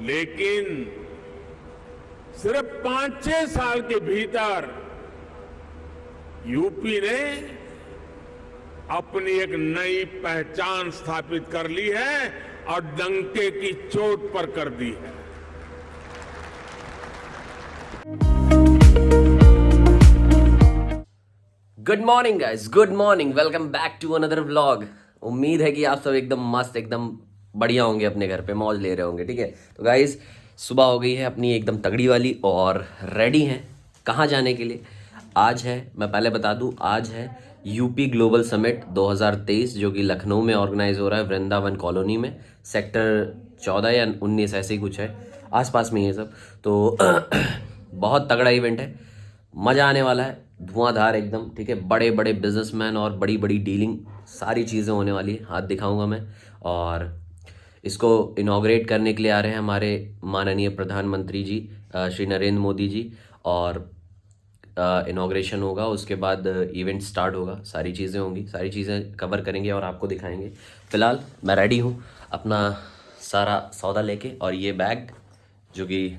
लेकिन सिर्फ 5-6 साल के भीतर यूपी ने अपनी एक नई पहचान स्थापित कर ली है और डंके की चोट पर कर दी है। Good morning guys, good morning, welcome back to another vlog. उम्मीद है कि आप सब एकदम मस्त, एकदम बढ़िया होंगे, अपने घर पे मौज ले रहे होंगे। ठीक है, तो गाइस सुबह हो गई है अपनी एकदम तगड़ी वाली और रेडी हैं कहाँ जाने के लिए। आज है, मैं पहले बता दूं, आज है यूपी ग्लोबल समिट 2023 जो कि लखनऊ में ऑर्गेनाइज हो रहा है, वृंदावन कॉलोनी में, सेक्टर 14 या 19 ऐसे ही कुछ है, आसपास में ये सब। तो बहुत तगड़ा इवेंट है, मज़ा आने वाला है, धुआंधार एकदम। ठीक है, बड़े बड़े बिजनेसमैन और बड़ी बड़ी डीलिंग, सारी चीज़ें होने वाली है, हाथ दिखाऊंगा मैं। और इसको इनॉग्रेट करने के लिए आ रहे हैं हमारे माननीय प्रधानमंत्री जी श्री नरेंद्र मोदी जी। और इनॉग्रेशन होगा, उसके बाद इवेंट स्टार्ट होगा, सारी चीज़ें होंगी, सारी चीज़ें कवर करेंगे और आपको दिखाएंगे। फ़िलहाल मैं रेडी हूँ अपना सारा सौदा लेके, और ये बैग जो कि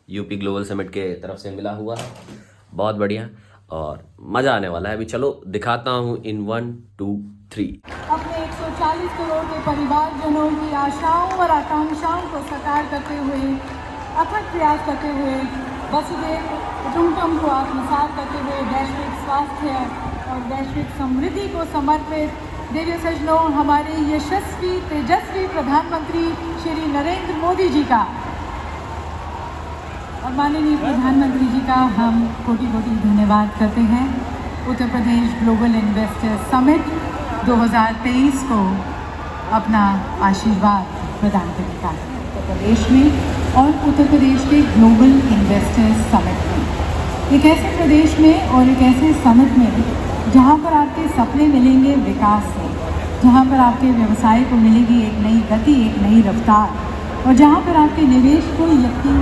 यूपी ग्लोबल समिट के तरफ से मिला हुआ है, बहुत बढ़िया और मज़ा आने वाला है। अभी चलो दिखाता हूँ इन 1 2 3। अपने 140 करोड़ के परिवारजनों की आशाओं और आकांक्षाओं को साकार करते हुए, अथक प्रयास करते हुए, वसुधैव कुटुंबकम को आत्मसात करते हुए वैश्विक स्वास्थ्य और वैश्विक समृद्धि को समर्पित देवी सजनों, हमारे यशस्वी तेजस्वी प्रधानमंत्री श्री नरेंद्र मोदी जी का और माननीय प्रधानमंत्री जी का हम कोटि कोटि धन्यवाद करते हैं। Uttar Pradesh global investor summit 2023 को अपना आशीर्वाद प्रदान करने का उत्तर प्रदेश में और उत्तर प्रदेश के ग्लोबल इन्वेस्टर्स समिट में, एक ऐसे प्रदेश में और एक ऐसे समिट में जहां पर आपके सपने मिलेंगे विकास से, जहां पर आपके व्यवसाय को मिलेगी एक नई गति, एक नई रफ्तार, और जहां पर आपके निवेश को यकीन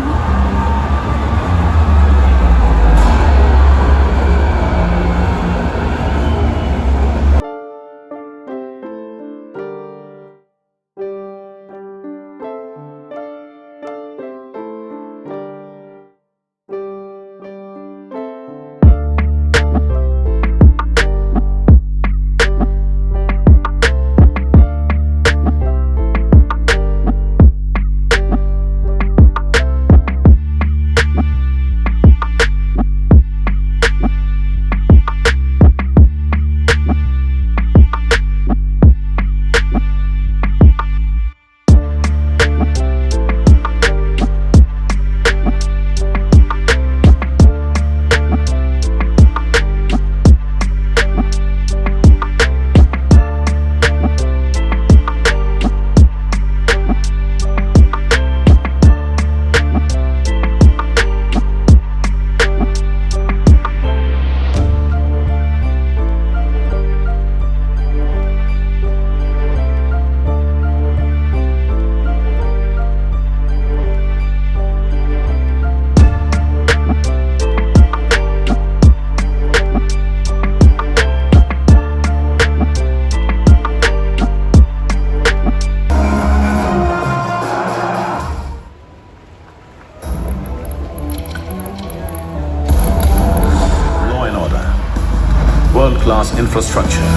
world-class infrastructure,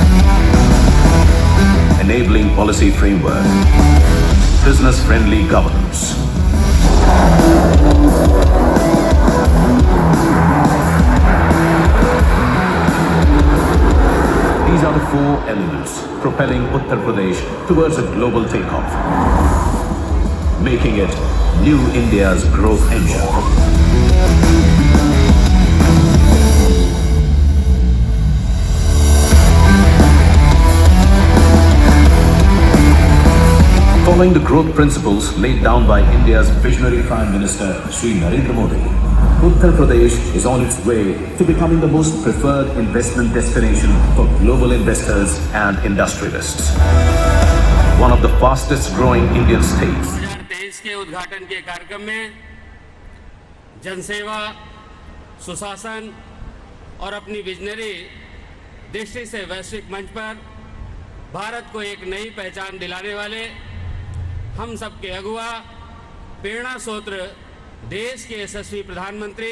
enabling policy framework, business-friendly governance. These are the 4 elements propelling Uttar Pradesh towards a global takeoff, making it New India's growth engine. Following the growth principles laid down by India's visionary Prime Minister Shri Narendra Modi, Uttar Pradesh is on its way to becoming the most preferred investment destination for global investors and industrialists. One of the fastest growing Indian states. 2023 के उद्घाटन के कार्यक्रम में जनसेवा, सुशासन और अपनी visionary दृष्टि से वैश्विक मंच पर भारत को एक नई पहचान दिलाने वाले हम सबके अगुवा प्रेरणा स्रोत देश के यशस्वी प्रधानमंत्री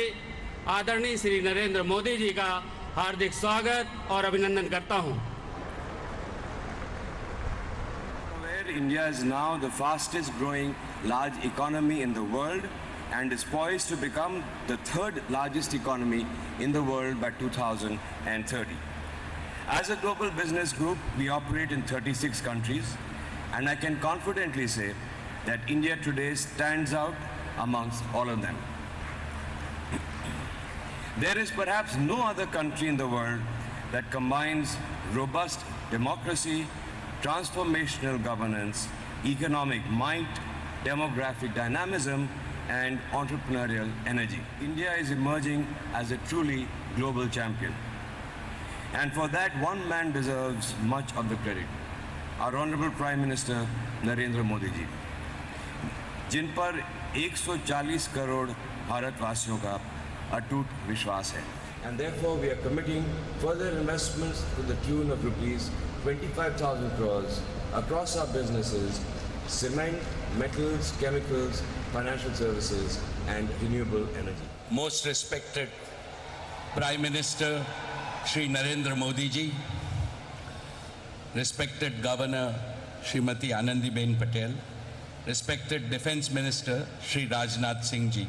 आदरणीय श्री नरेंद्र मोदी जी का हार्दिक स्वागत और अभिनंदन करता हूं। India is now the fastest growing large economy in the world and is poised to become the third largest economy in the world by 2030. As a global business group, we operate in 36 countries, and I can confidently say that India today stands out amongst all of them. There is perhaps no other country in the world that combines robust democracy, transformational governance, economic might, demographic dynamism, and entrepreneurial energy. India is emerging as a truly global champion. And for that, one man deserves much of the credit. Our Honorable Prime Minister Narendra Modi ji, जिन पर 140 करोड़ भारतवासियों का अटूट विश्वास है. And therefore, we are committing further investments to the tune of rupees 25,000 crores across our businesses, cement, metals, chemicals, financial services, and renewable energy. Most respected Prime Minister Shri Narendra Modi ji, respected Governor Srimati Anandiben Patel, respected Defence Minister Shri Rajnath Singh ji,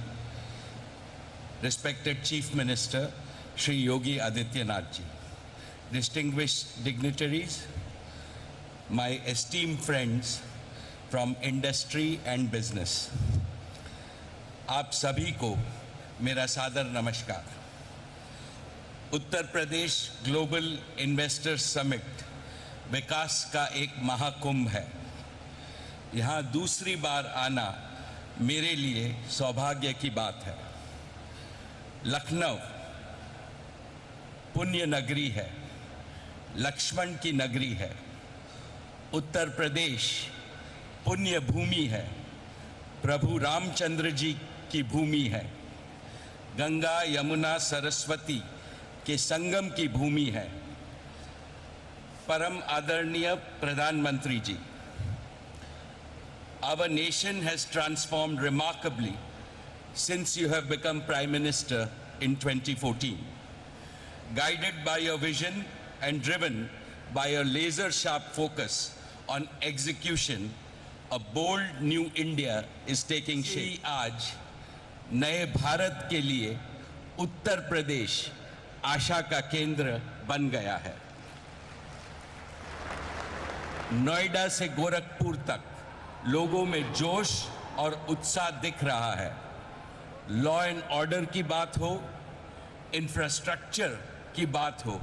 respected Chief Minister Shri Yogi Adityanath ji, distinguished dignitaries, my esteemed friends from industry and business, आप सभी को मेरा सादर नमस्कार। Uttar Pradesh global investors summit विकास का एक महाकुंभ है। यहाँ दूसरी बार आना मेरे लिए सौभाग्य की बात है। लखनऊ पुण्य नगरी है, लक्ष्मण की नगरी है। उत्तर प्रदेश पुण्य भूमि है, प्रभु रामचंद्र जी की भूमि है। गंगा यमुना सरस्वती के संगम की भूमि है। परम आदरणीय प्रधानमंत्री जी, our nation has transformed remarkably since you have become Prime Minister in 2014. Guided by your vision and driven by a laser-sharp focus on execution, a bold new India is taking shape. आज नए भारत के लिए उत्तर प्रदेश आशा का केंद्र बन गया है। नोएडा से गोरखपुर तक लोगों में जोश और उत्साह दिख रहा है। लॉ एंड ऑर्डर की बात हो, इंफ्रास्ट्रक्चर की बात हो,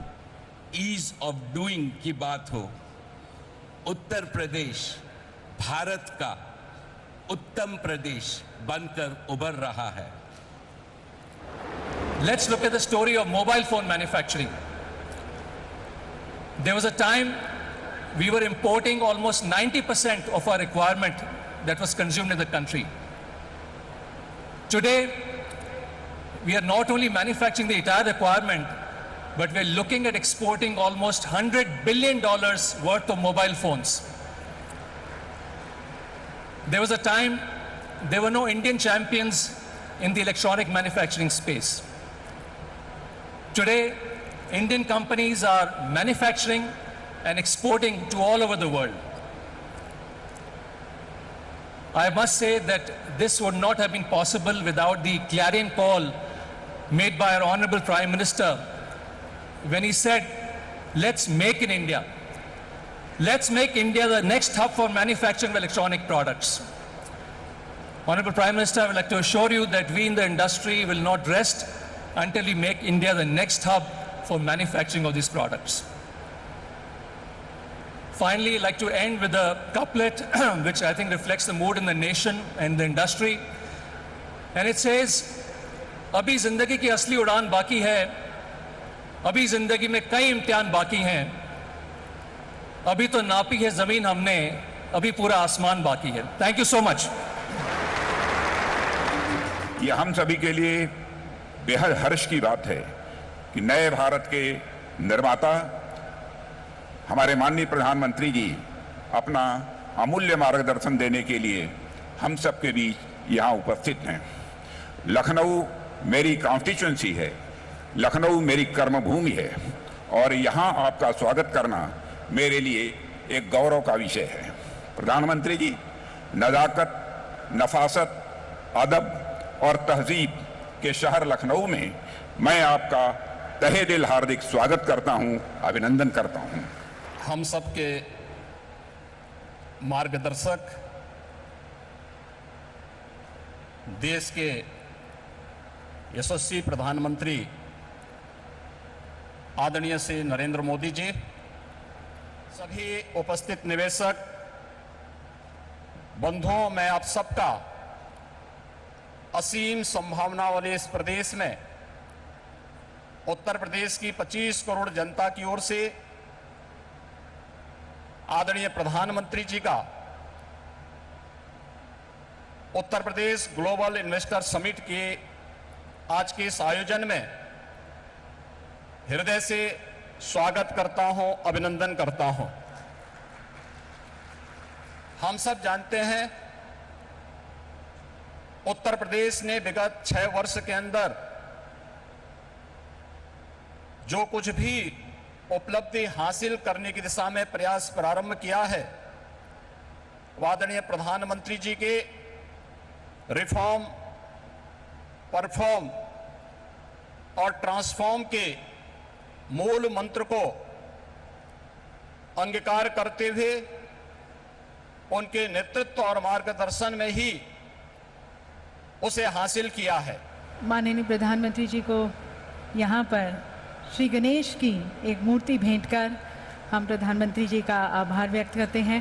ईज ऑफ डूइंग की बात हो, उत्तर प्रदेश भारत का उत्तम प्रदेश बनकर उभर रहा है। Let's look at the story of mobile phone manufacturing. There was a time we were importing almost 90% of our requirement that was consumed in the country. Today, we are not only manufacturing the entire requirement, but we're looking at exporting almost $100 billion worth of mobile phones. There was a time there were no Indian champions in the electronic manufacturing space. Today, Indian companies are manufacturing and exporting to all over the world. I must say that this would not have been possible without the clarion call made by our Honorable Prime Minister when he said, let's make in India. Let's make India the next hub for manufacturing of electronic products. Honorable Prime Minister, I would like to assure you that we in the industry will not rest until we make India the next hub for manufacturing of these products. Finally, I'd like to end with a couplet which I think reflects the mood in the nation and the industry. And it says, अभी जिंदगी की असली उड़ान बाकी है, अभी जिंदगी में कई इम्तिहान बाकी हैं, अभी तो नापी है जमीन हमने, अभी पूरा आसमान बाकी है। Thank you so much. ये हम सभी के लिए बेहद हर्ष की बात है कि नए भारत के निर्माता हमारे माननीय प्रधानमंत्री जी अपना अमूल्य मार्गदर्शन देने के लिए हम सबके बीच यहाँ उपस्थित हैं। लखनऊ मेरी कॉन्स्टिट्यूंसी है, लखनऊ मेरी कर्मभूमि है और यहाँ आपका स्वागत करना मेरे लिए एक गौरव का विषय है। प्रधानमंत्री जी, नज़ाकत, नफासत, अदब और तहजीब के शहर लखनऊ में मैं आपका तहे दिल हार्दिक स्वागत करता हूं, अभिनंदन करता हूं। हम सबके मार्गदर्शक, देश के यशस्वी प्रधानमंत्री आदरणीय श्री नरेंद्र मोदी जी, सभी उपस्थित निवेशक बंधुओं, मैं आप सबका असीम संभावना वाले इस प्रदेश में उत्तर प्रदेश की 25 करोड़ जनता की ओर से आदरणीय प्रधानमंत्री जी का Uttar Pradesh global investor summit के आज के इस आयोजन में हृदय से स्वागत करता हूं, अभिनंदन करता हूं। हम सब जानते हैं उत्तर प्रदेश ने विगत 6 वर्ष के अंदर जो कुछ भी उपलब्धि हासिल करने की दिशा में प्रयास प्रारंभ किया है, आदरणीय प्रधानमंत्री जी के रिफॉर्म, परफॉर्म और ट्रांसफॉर्म के मूल मंत्र को अंगीकार करते हुए उनके नेतृत्व और मार्गदर्शन में ही उसे हासिल किया है। माननीय प्रधानमंत्री जी को यहाँ पर श्री गणेश की एक मूर्ति भेंट कर हम प्रधानमंत्री जी का आभार व्यक्त करते हैं।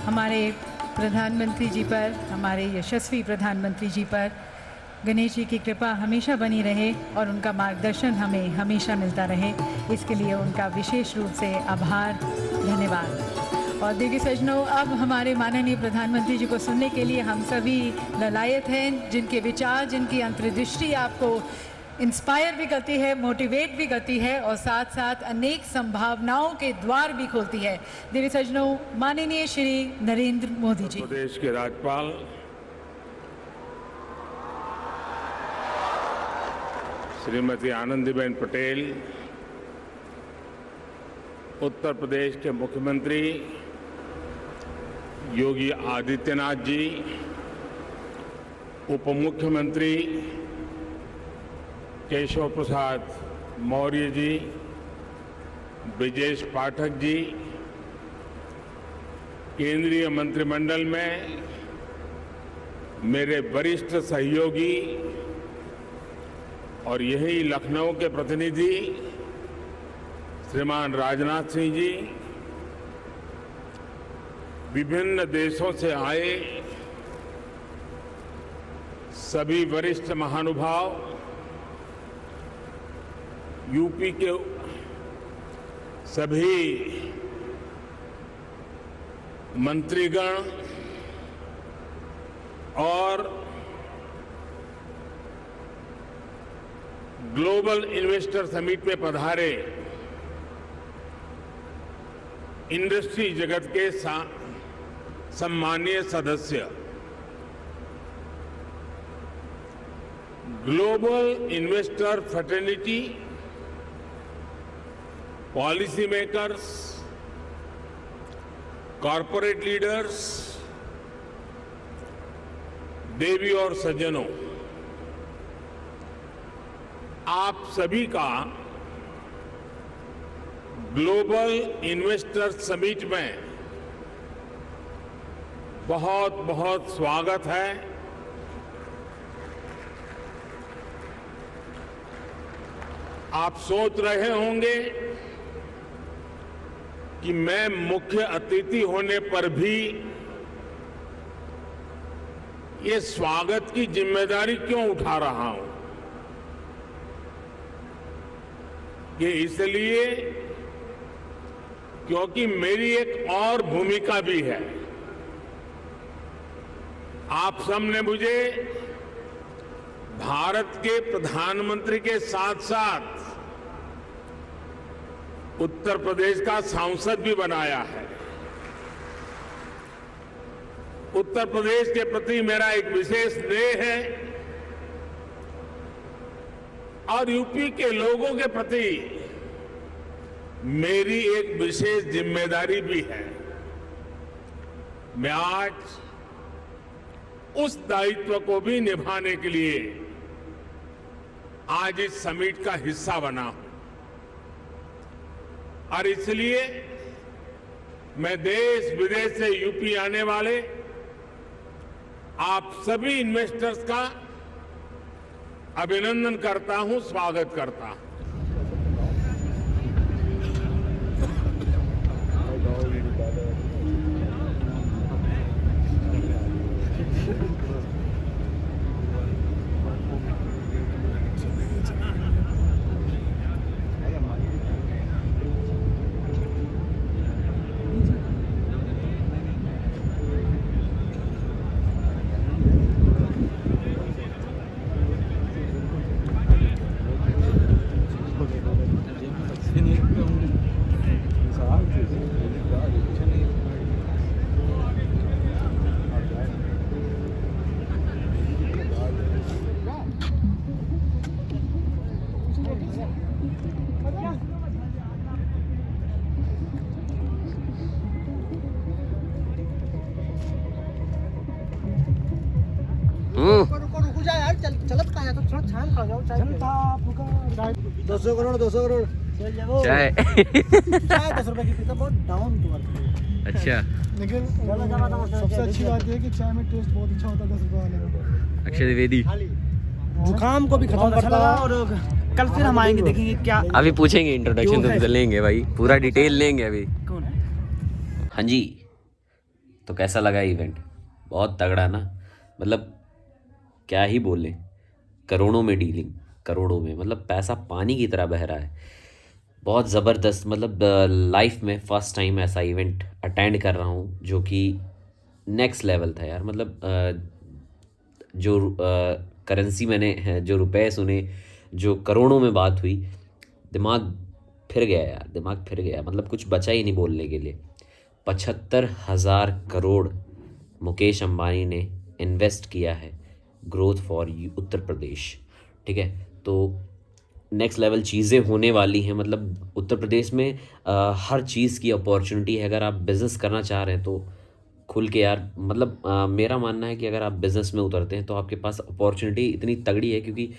हमारे प्रधानमंत्री जी पर, हमारे यशस्वी प्रधानमंत्री जी पर गणेश जी की कृपा हमेशा बनी रहे और उनका मार्गदर्शन हमें हमेशा मिलता रहे, इसके लिए उनका विशेष रूप से आभार, धन्यवाद। और देखिए सज्जनों, अब हमारे माननीय प्रधानमंत्री जी को सुनने के लिए हम सभी ललायत हैं, जिनके विचार, जिनकी अंतर्दृष्टि आपको इंस्पायर भी करती है, मोटिवेट भी करती है और साथ साथ अनेक संभावनाओं के द्वार भी खोलती है। देवी सज्जनों, माननीय श्री नरेंद्र मोदी जी। प्रदेश के राज्यपाल श्रीमती आनंदीबेन पटेल, उत्तर प्रदेश के मुख्यमंत्री योगी आदित्यनाथ जी, उप मुख्यमंत्री केशव प्रसाद मौर्य जी, ब्रिजेश पाठक जी, केंद्रीय मंत्रिमंडल में मेरे वरिष्ठ सहयोगी और यही लखनऊ के प्रतिनिधि श्रीमान राजनाथ सिंह जी, विभिन्न देशों से आए सभी वरिष्ठ महानुभाव, यूपी के सभी मंत्रीगण और ग्लोबल इन्वेस्टर समिट में पधारे इंडस्ट्री जगत के सम्मानीय सदस्य, global investor fraternity, policy makers, corporate leaders, देवी और सज्जनों, आप सभी का ग्लोबल इन्वेस्टर समिट में बहुत बहुत स्वागत है। आप सोच रहे होंगे कि मैं मुख्य अतिथि होने पर भी ये स्वागत की जिम्मेदारी क्यों उठा रहा हूं। ये इसलिए क्योंकि मेरी एक और भूमिका भी है। आप सबने मुझे भारत के प्रधानमंत्री के साथ साथ उत्तर प्रदेश का सांसद भी बनाया है। उत्तर प्रदेश के प्रति मेरा एक विशेष स्नेह है और यूपी के लोगों के प्रति मेरी एक विशेष जिम्मेदारी भी है। मैं आज उस दायित्व को भी निभाने के लिए आज इस समिट का हिस्सा बना हूं और इसलिए मैं देश विदेश से यूपी आने वाले आप सभी इन्वेस्टर्स का अभिनंदन करता हूं, स्वागत करता हूं। रुको जा यार, चलत का तो थोड़ा छान खा जाओ। चाय 200 करोड़ चल जाओ। चाय चाय 10 रुपए की पीता, बहुत डाउन टू अर्थ। अच्छा, लेकिन सबसे अच्छी बात ये है कि चाय में टेस्ट बहुत अच्छा होता है 10 रुपए वाले में। अक्षय द्विवेदी जुकाम को भी खत्म करता है। और कल फिर हम आएंगे, देखेंगे क्या अभी पूछेंगे, इंट्रोडक्शन तो लेंगे भाई, पूरा डिटेल लेंगे अभी। कौन? हाँ जी, तो कैसा लगा इवेंट? बहुत तगड़ा ना, मतलब क्या ही बोले, करोड़ों में डीलिंग, करोड़ों में, मतलब पैसा पानी की तरह बह रहा है। बहुत ज़बरदस्त, मतलब लाइफ में फ़र्स्ट टाइम ऐसा इवेंट अटेंड कर रहा हूँ जो कि नेक्स्ट लेवल था यार। मतलब जो करेंसी मैंने, जो रुपए सुने, जो करोड़ों में बात हुई, दिमाग फिर गया यार, दिमाग फिर गया। मतलब कुछ बचा ही नहीं बोलने के लिए। 75,000 करोड़ मुकेश अंबानी ने इन्वेस्ट किया है ग्रोथ फॉर उत्तर प्रदेश, ठीक है। तो नेक्स्ट लेवल चीज़ें होने वाली हैं। मतलब उत्तर प्रदेश में हर चीज़ की अपॉर्चुनिटी है। अगर आप बिज़नेस करना चाह रहे हैं तो खुल के यार, मतलब मेरा मानना है कि अगर आप बिज़नेस में उतरते हैं तो आपके पास अपॉर्चुनिटी इतनी तगड़ी है, क्योंकि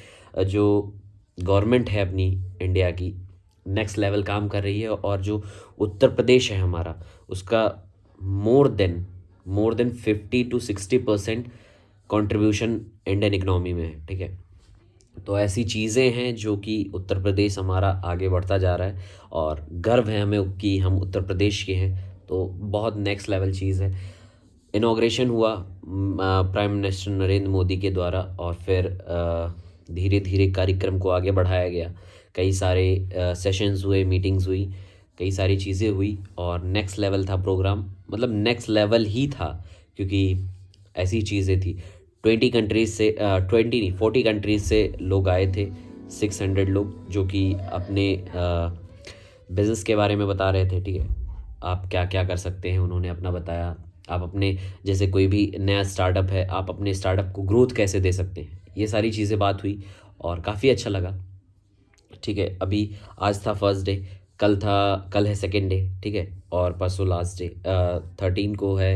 जो गवर्नमेंट है अपनी इंडिया की, नेक्स्ट लेवल काम कर रही है। और जो उत्तर प्रदेश है हमारा, उसका more than 50 to 60% contribution Indian economy में है, ठीक है। तो ऐसी चीज़ें हैं जो कि उत्तर प्रदेश हमारा आगे बढ़ता जा रहा है और गर्व है हमें कि हम उत्तर प्रदेश के हैं। तो बहुत नेक्स्ट लेवल चीज़ है। इनॉग्रेशन हुआ प्राइम मिनिस्टर नरेंद्र मोदी के द्वारा और फिर धीरे धीरे कार्यक्रम को आगे बढ़ाया गया। कई सारे सेशंस हुए, मीटिंग्स हुई, कई सारी चीज़ें हुई और नेक्स्ट लेवल था प्रोग्राम। मतलब नेक्स्ट लेवल ही था, क्योंकि ऐसी चीज़ें थी। 40 कंट्रीज़ से लोग आए थे, 600 लोग, जो कि अपने बिज़नेस के बारे में बता रहे थे, ठीक है। आप क्या क्या कर सकते हैं उन्होंने अपना बताया। आप अपने, जैसे कोई भी नया स्टार्टअप है, आप अपने स्टार्टअप को ग्रोथ कैसे दे सकते हैं, ये सारी चीज़ें बात हुई और काफ़ी अच्छा लगा, ठीक है। अभी आज था फर्स्ट डे, कल है सेकेंड डे, ठीक है, और परसों लास्ट डे, 13 को है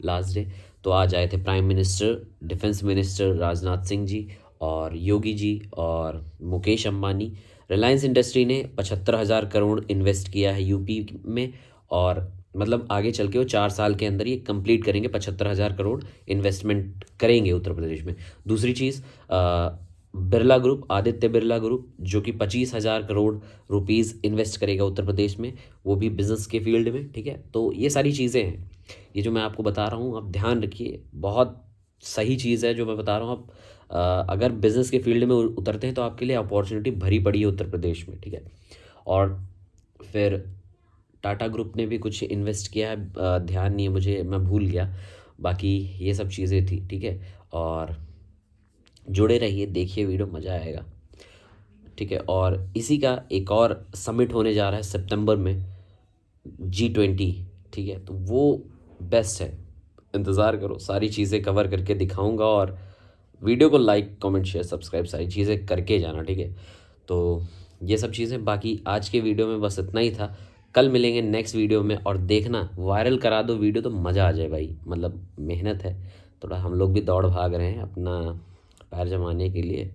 लास्ट डे। तो आज आए थे prime minister, defence minister Rajnath Singh ji और योगी जी और मुकेश अंबानी। रिलायंस इंडस्ट्री ने 75,000 करोड़ इन्वेस्ट किया है यूपी में, और मतलब आगे चल के वो 4 साल के अंदर ये कंप्लीट करेंगे, 75,000 करोड़ इन्वेस्टमेंट करेंगे उत्तर प्रदेश में। दूसरी चीज़, बिरला ग्रुप, आदित्य बिरला ग्रुप, जो कि 25,000 करोड़ रुपीज़ इन्वेस्ट करेगा उत्तर प्रदेश में, वो भी बिज़नेस के फील्ड में, ठीक है। तो ये सारी चीज़ें हैं, ये जो मैं आपको बता रहा हूँ, आप ध्यान रखिए, बहुत सही चीज़ है जो मैं बता रहा हूँ। आप अगर बिज़नेस के फील्ड में उतरते हैं तो आपके लिए अपॉर्चुनिटी भरी पड़ी है उत्तर प्रदेश में, ठीक है। और फिर टाटा ग्रुप ने भी कुछ इन्वेस्ट किया है, ध्यान नहीं है मुझे, मैं भूल गया। बाकी ये सब चीज़ें थी, ठीक है। और जुड़े रहिए, देखिए वीडियो, मज़ा आएगा, ठीक है। और इसी का एक और समिट होने जा रहा है सितंबर में, G20, ठीक है। तो वो बेस्ट है, इंतज़ार करो, सारी चीज़ें कवर करके दिखाऊंगा और वीडियो को लाइक कमेंट शेयर सब्सक्राइब सारी चीज़ें करके जाना, ठीक है। तो ये सब चीज़ें, बाकी आज के वीडियो में बस इतना ही था। कल मिलेंगे नेक्स्ट वीडियो में, और देखना वायरल करा दो वीडियो तो मज़ा आ जाए भाई। मतलब मेहनत है, थोड़ा हम लोग भी दौड़ भाग रहे हैं अपना पैर जमाने के लिए।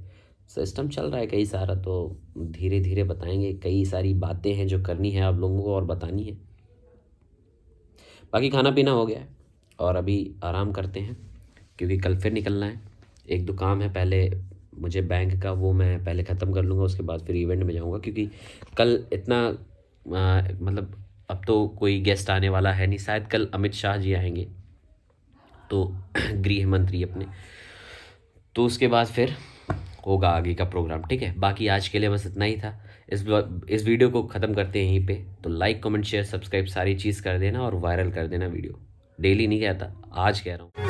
सिस्टम चल रहा है कई सारा, तो धीरे धीरे बताएंगे। कई सारी बातें हैं जो करनी है आप लोगों को और बतानी है। बाकी खाना पीना हो गया है और अभी आराम करते हैं, क्योंकि कल फिर निकलना है। एक दो काम है पहले मुझे बैंक का, वो मैं पहले ख़त्म कर लूँगा, उसके बाद फिर इवेंट में जाऊँगा। क्योंकि कल इतना मतलब अब तो कोई गेस्ट आने वाला है नहीं, शायद कल अमित शाह जी आएंगे, तो गृह मंत्री अपने, तो उसके बाद फिर होगा आगे का प्रोग्राम, ठीक है। बाकी आज के लिए बस इतना ही था। इस वीडियो को ख़त्म करते हैं यहीं पे। तो लाइक कमेंट शेयर सब्सक्राइब सारी चीज़ कर देना और वायरल कर देना वीडियो। डेली नहीं कहता, आज कह रहा हूँ।